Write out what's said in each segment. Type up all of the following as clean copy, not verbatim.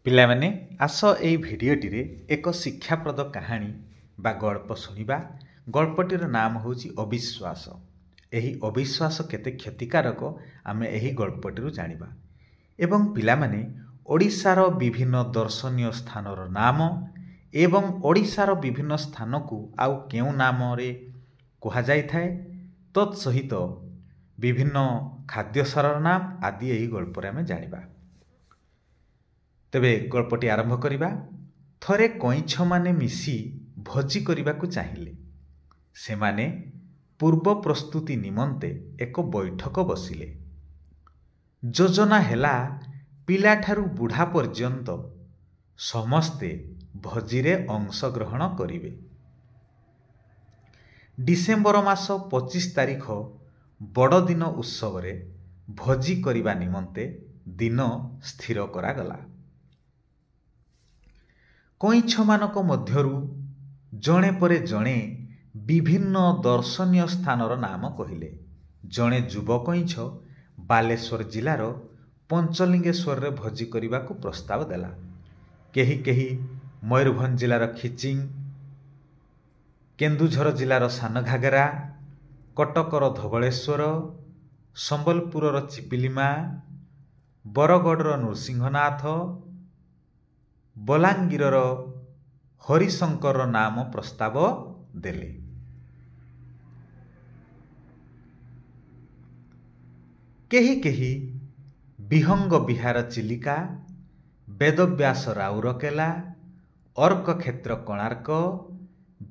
ପିଲାମାନେ ଆସ ଏଇ ଭିଡ଼ିଓଟିରେ ଏକ ଶିକ୍ଷାପ୍ରଦ କାହାଣୀ ବା ଗଳ୍ପ ଶୁଣିବା। ଗଳ୍ପଟିର ନାମ ହେଉଛି ଅବିଶ୍ୱାସ। ଏହି ଅବିଶ୍ୱାସ କେତେ କ୍ଷତିକାରକ ଆମେ ଏହି ଗଳ୍ପଟିରୁ ଜାଣିବା। ଏବଂ ପିଲାମାନେ ଓଡ଼ିଶାର ବିଭିନ୍ନ ଦର୍ଶନୀୟ ସ୍ଥାନର ନାମ ଏବଂ ଓଡ଼ିଶାର ବିଭିନ୍ନ ସ୍ଥାନକୁ ଆଉ କେଉଁ ନାମରେ କୁହାଯାଇଥାଏ ତତ୍ ସହିତ ବିଭିନ୍ନ ଖାଦ୍ୟସାରର ନାମ ଆଦି ଏହି ଗଳ୍ପରେ ଆମେ ଜାଣିବା। ତେବେ ଗଳ୍ପଟି ଆରମ୍ଭ କରିବା। ଥରେ କଇଁଛମାନେ ମିଶି ଭୋଜି କରିବାକୁ ଚାହିଁଲେ। ସେମାନେ ପୂର୍ବ ପ୍ରସ୍ତୁତି ନିମନ୍ତେ ଏକ ବୈଠକ ବସିଲେ। ଯୋଜନା ହେଲା ପିଲାଠାରୁ ବୁଢ଼ା ପର୍ଯ୍ୟନ୍ତ ସମସ୍ତେ ଭୋଜିରେ ଅଂଶଗ୍ରହଣ କରିବେ। ଡିସେମ୍ବର ମାସ 25 ତାରିଖ ବଡ଼ଦିନ ଉତ୍ସବରେ ଭୋଜି କରିବା ନିମନ୍ତେ ଦିନ ସ୍ଥିର କରାଗଲା। କଇଁଛମାନଙ୍କ ମଧ୍ୟରୁ ଜଣେ ପରେ ଜଣେ ବିଭିନ୍ନ ଦର୍ଶନୀୟ ସ୍ଥାନର ନାମ କହିଲେ। ଜଣେ ଯୁବ କଇଁଛ ବାଲେଶ୍ୱର ଜିଲ୍ଲାର ପଞ୍ଚଲିଙ୍ଗେଶ୍ୱରରେ ଭୋଜି କରିବାକୁ ପ୍ରସ୍ତାବ ଦେଲା। କେହି ମୟୂରଭଞ୍ଜ ଜିଲ୍ଲାର ଖିଚିଂ, କେନ୍ଦୁଝର ଜିଲ୍ଲାର ସାନଘାଗରା, କଟକର ଧବଳେଶ୍ୱର, ସମ୍ବଲପୁରର ଚିପିଲିମା, ବରଗଡ଼ର ନୃସିଂହନାଥ, ବଲାଙ୍ଗୀରର ହରିଶଙ୍କରର ନାମ ପ୍ରସ୍ତାବ ଦେଲେ। କେହି ବିହଙ୍ଗ ବିହାର ଚିଲିକା, ବେଦବ୍ୟାସ ରାଉରକେଲା, ଅର୍କକ୍ଷେତ୍ର କୋଣାର୍କ,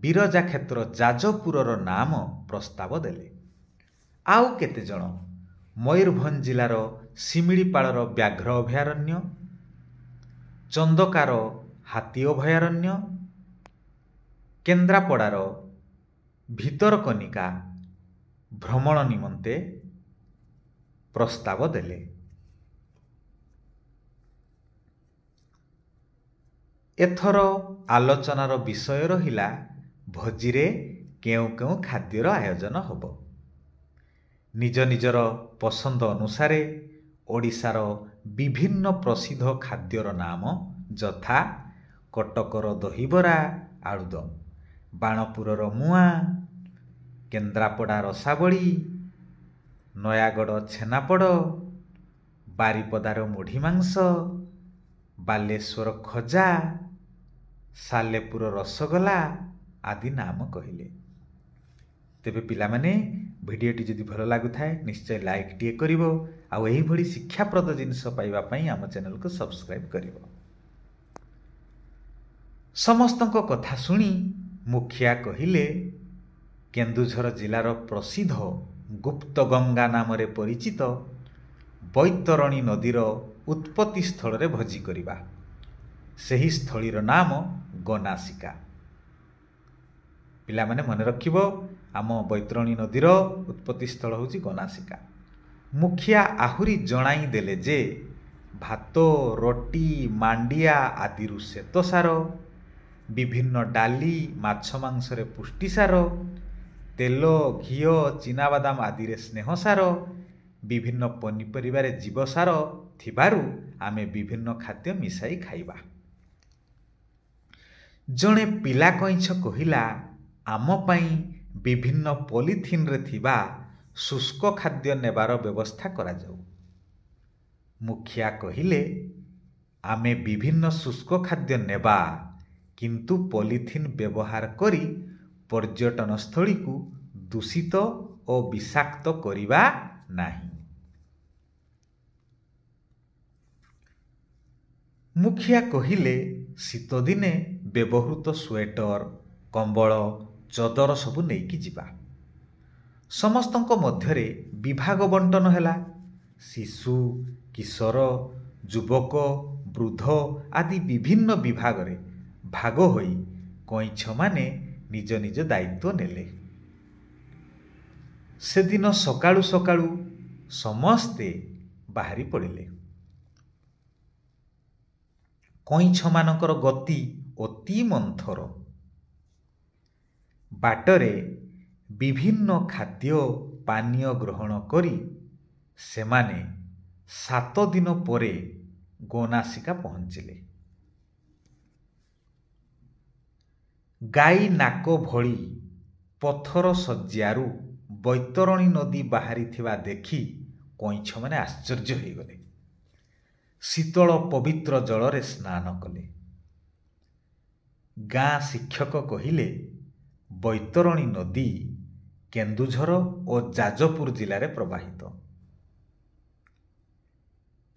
ବିରଜା କ୍ଷେତ୍ର ଯାଜପୁରର ନାମ ପ୍ରସ୍ତାବ ଦେଲେ। ଆଉ କେତେଜଣ ମୟୂରଭଞ୍ଜ ଜିଲ୍ଲାର ଶିମିଳିପାଳର ବ୍ୟାଘ୍ର ଅଭୟାରଣ୍ୟ, ଚନ୍ଦକାର ହାତୀ ଅଭୟାରଣ୍ୟ, କେନ୍ଦ୍ରାପଡ଼ାର ଭିତରକନିକା ଭ୍ରମଣ ନିମନ୍ତେ ପ୍ରସ୍ତାବ ଦେଲେ। ଏଥର ଆଲୋଚନାର ବିଷୟ ରହିଲା ଭୋଜିରେ କେଉଁ କେଉଁ ଖାଦ୍ୟର ଆୟୋଜନ ହେବ। ନିଜ ନିଜର ପସନ୍ଦ ଅନୁସାରେ ଓଡ଼ିଶାର ବିଭିନ୍ନ ପ୍ରସିଦ୍ଧ ଖାଦ୍ୟର ନାମ ଯଥା କଟକର ଦହିବରା ଆଳୁଦମ, ବାଣପୁରର ମୁଆଁ, କେନ୍ଦ୍ରାପଡ଼ା ରସାବଳି, ନୟାଗଡ଼ ଛେନାପୋଡ଼, ବାରିପଦାର ମୁଢ଼ି ମାଂସ, ବାଲେଶ୍ୱର ଖଜା, ସାଲେପୁର ରସଗୋଲା ଆଦି ନାମ କହିଲେ। ତେବେ ପିଲାମାନେ ଭିଡ଼ିଓଟି ଯଦି ଭଲ ଲାଗୁଥାଏ ନିଶ୍ଚୟ ଲାଇକ୍ଟିଏ କରିବ ଆଉ ଏହିଭଳି ଶିକ୍ଷାପ୍ରଦ ଜିନିଷ ପାଇବା ପାଇଁ ଆମ ଚ୍ୟାନେଲକୁ ସବସ୍କ୍ରାଇବ୍ କରିବ। ସମସ୍ତଙ୍କ କଥା ଶୁଣି ମୁଖିଆ କହିଲେ, କେନ୍ଦୁଝର ଜିଲ୍ଲାର ପ୍ରସିଦ୍ଧ ଗୁପ୍ତଗଙ୍ଗା ନାମରେ ପରିଚିତ ବୈତରଣୀ ନଦୀର ଉତ୍ପତ୍ତି ସ୍ଥଳରେ ଭୋଜି କରିବା। ସେହି ସ୍ଥଳୀର ନାମ ଗନାସିକା। ପିଲାମାନେ ମନେ ରଖିବ, ଆମ ବୈତରଣୀ ନଦୀର ଉତ୍ପତ୍ତି ସ୍ଥଳ ହେଉଛି ଗନାସିକା। ମୁଖିଆ ଆହୁରି ଜଣାଇ ଦେଲେ ଯେ ଭାତ, ରୁଟି, ମାଣ୍ଡିଆ ଆଦିରୁ ଶ୍ୱେତସାର, ବିଭିନ୍ନ ଡାଲି, ମାଛ ମାଂସରେ ପୁଷ୍ଟିସାର, ତେଲ, ଘିଅ, ଚିନାବାଦାମ ଆଦିରେ ସ୍ନେହସାର, ବିଭିନ୍ନ ପନିପରିବାରେ ଜୀବସାର ଥିବାରୁ ଆମେ ବିଭିନ୍ନ ଖାଦ୍ୟ ମିଶାଇ ଖାଇବା। ଜଣେ ପିଲା କଇଁଛ କହିଲା, ଆମ ପାଇଁ ବିଭିନ୍ନ ପଲିଥିନରେ ଥିବା ଶୁଷ୍କ ଖାଦ୍ୟ ନେବାର ବ୍ୟବସ୍ଥା କରାଯାଉ। ମୁଖିଆ କହିଲେ, ଆମେ ବିଭିନ୍ନ ଶୁଷ୍କ ଖାଦ୍ୟ ନେବା, କିନ୍ତୁ ପଲିଥିନ ବ୍ୟବହାର କରି ପର୍ଯ୍ୟଟନସ୍ଥଳୀକୁ ଦୂଷିତ ଓ ବିଷାକ୍ତ କରିବା ନାହିଁ। ମୁଖିଆ କହିଲେ, ଶୀତଦିନେ ବ୍ୟବହୃତ ସ୍ୱେଟର, କମ୍ବଳ, ଚଦର ସବୁ ନେଇକି ଯିବା। ସମସ୍ତଙ୍କ ମଧ୍ୟରେ ବିଭାଗ ବଣ୍ଟନ ହେଲା। ଶିଶୁ, କିଶୋର, ଯୁବକ, ବୃଦ୍ଧ ଆଦି ବିଭିନ୍ନ ବିଭାଗରେ ଭାଗ ହୋଇ କଇଁଛମାନେ ନିଜ ନିଜ ଦାୟିତ୍ୱ ନେଲେ। ସେଦିନ ସକାଳୁ ସକାଳୁ ସମସ୍ତେ ବାହାରି ପଡ଼ିଲେ। କଇଁଛମାନଙ୍କର ଗତି ଅତି ମନ୍ଥର। ବାଟରେ ବିଭିନ୍ନ ଖାଦ୍ୟ ପାନୀୟ ଗ୍ରହଣ କରି ସେମାନେ 7 ଦିନ ପରେ ଗନାସିକା ପହଞ୍ଚିଲେ। ଗାଈ ନାକ ଭଳି ପଥର ଶଯ୍ୟାରୁ ବୈତରଣୀ ନଦୀ ବାହାରିଥିବା ଦେଖି କଇଁଛମାନେ ଆଶ୍ଚର୍ଯ୍ୟ ହୋଇଗଲେ। ଶୀତଳ ପବିତ୍ର ଜଳରେ ସ୍ନାନ କଲେ। ଗାଁ ଶିକ୍ଷକ କହିଲେ, ବୈତରଣୀ ନଦୀ କେନ୍ଦୁଝର ଓ ଯାଜପୁର ଜିଲ୍ଲାରେ ପ୍ରବାହିତ।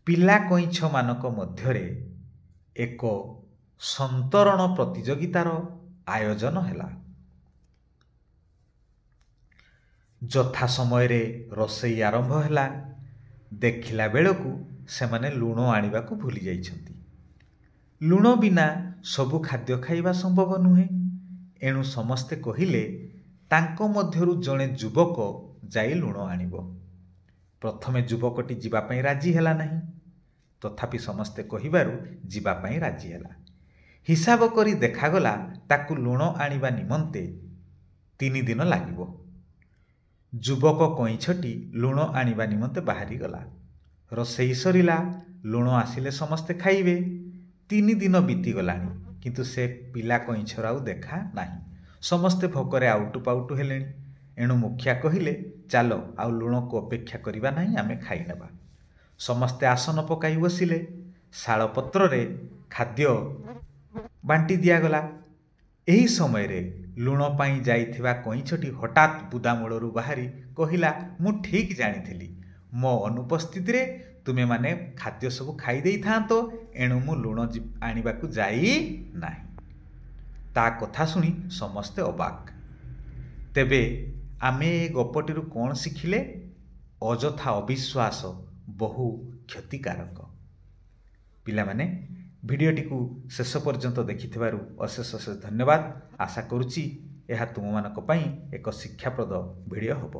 ପିଲା କଇଁଛମାନଙ୍କ ମଧ୍ୟରେ ଏକ ସନ୍ତରଣ ପ୍ରତିଯୋଗିତାର ଆୟୋଜନ ହେଲା। ଯଥା ସମୟରେ ରୋଷେଇ ଆରମ୍ଭ ହେଲା। ଦେଖିଲା ବେଳକୁ ସେମାନେ ଲୁଣ ଆଣିବାକୁ ଭୁଲି ଯାଇଛନ୍ତି। ଲୁଣ ବିନା ସବୁ ଖାଦ୍ୟ ଖାଇବା ସମ୍ଭବ ନୁହେଁ। ଏଣୁ ସମସ୍ତେ କହିଲେ ତାଙ୍କ ମଧ୍ୟରୁ ଜଣେ ଯୁବକ ଯାଇ ଲୁଣ ଆଣିବ। ପ୍ରଥମେ ଯୁବକଟି ଯିବା ପାଇଁ ରାଜି ହେଲା ନାହିଁ। ତଥାପି ସମସ୍ତେ କହିବାରୁ ଯିବା ପାଇଁ ରାଜି ହେଲା। ହିସାବ କରି ଦେଖାଗଲା ତାକୁ ଲୁଣ ଆଣିବା ନିମନ୍ତେ 3 ଦିନ ଲାଗିବ। ଯୁବକ କଇଁଛଟି ଲୁଣ ଆଣିବା ନିମନ୍ତେ ବାହାରିଗଲା। ରୋଷେଇ ସରିଲା, ଲୁଣ ଆସିଲେ ସମସ୍ତେ ଖାଇବେ। 3 ଦିନ ବିତିଗଲାଣି, କିନ୍ତୁ ସେ ପିଲା କଇଁଛର ଆଉ ଦେଖା ନାହିଁ। ସମସ୍ତେ ଭୋକରେ ଆଉଟୁ ପାଉଟୁ ହେଲେଣି। ଏଣୁ ମୁଖିଆ କହିଲେ, ଚାଲ ଆଉ ଲୁଣକୁ ଅପେକ୍ଷା କରିବା ନାହିଁ, ଆମେ ଖାଇନେବା। ସମସ୍ତେ ଆସନ ପକାଇ ବସିଲେ। ଶାଳପତ୍ରରେ ଖାଦ୍ୟ ବାଣ୍ଟି ଦିଆଗଲା। ଏହି ସମୟରେ ଲୁଣ ପାଇଁ ଯାଇଥିବା କଇଁଛଟି ହଠାତ୍ ବୁଦାମୂଳରୁ ବାହାରି କହିଲା, ମୁଁ ଠିକ୍ ଜାଣିଥିଲି, ମୋ ଅନୁପସ୍ଥିତିରେ ତୁମେମାନେ ଖାଦ୍ୟ ସବୁ ଖାଇ ଦେଇଥାନ୍ତ, ଏଣୁ ମୁଁ ଲୁଣ ଆଣିବାକୁ ଯାଇ ନାହିଁ। ତା କଥା ଶୁଣି ସମସ୍ତେ ଅବାକ୍। ତେବେ ଆମେ ଏ ଗପଟିରୁ କ'ଣ ଶିଖିଲେ? ଅଯଥା ଅବିଶ୍ୱାସ ବହୁ କ୍ଷତିକାରକ। ପିଲାମାନେ, ଭିଡ଼ିଓଟିକୁ ଶେଷ ପର୍ଯ୍ୟନ୍ତ ଦେଖିଥିବାରୁ ଅଶେଷ ଅଶେଷ ଧନ୍ୟବାଦ। ଆଶା କରୁଛି ଏହା ତୁମମାନଙ୍କ ପାଇଁ ଏକ ଶିକ୍ଷାପ୍ରଦ ଭିଡ଼ିଓ ହେବ।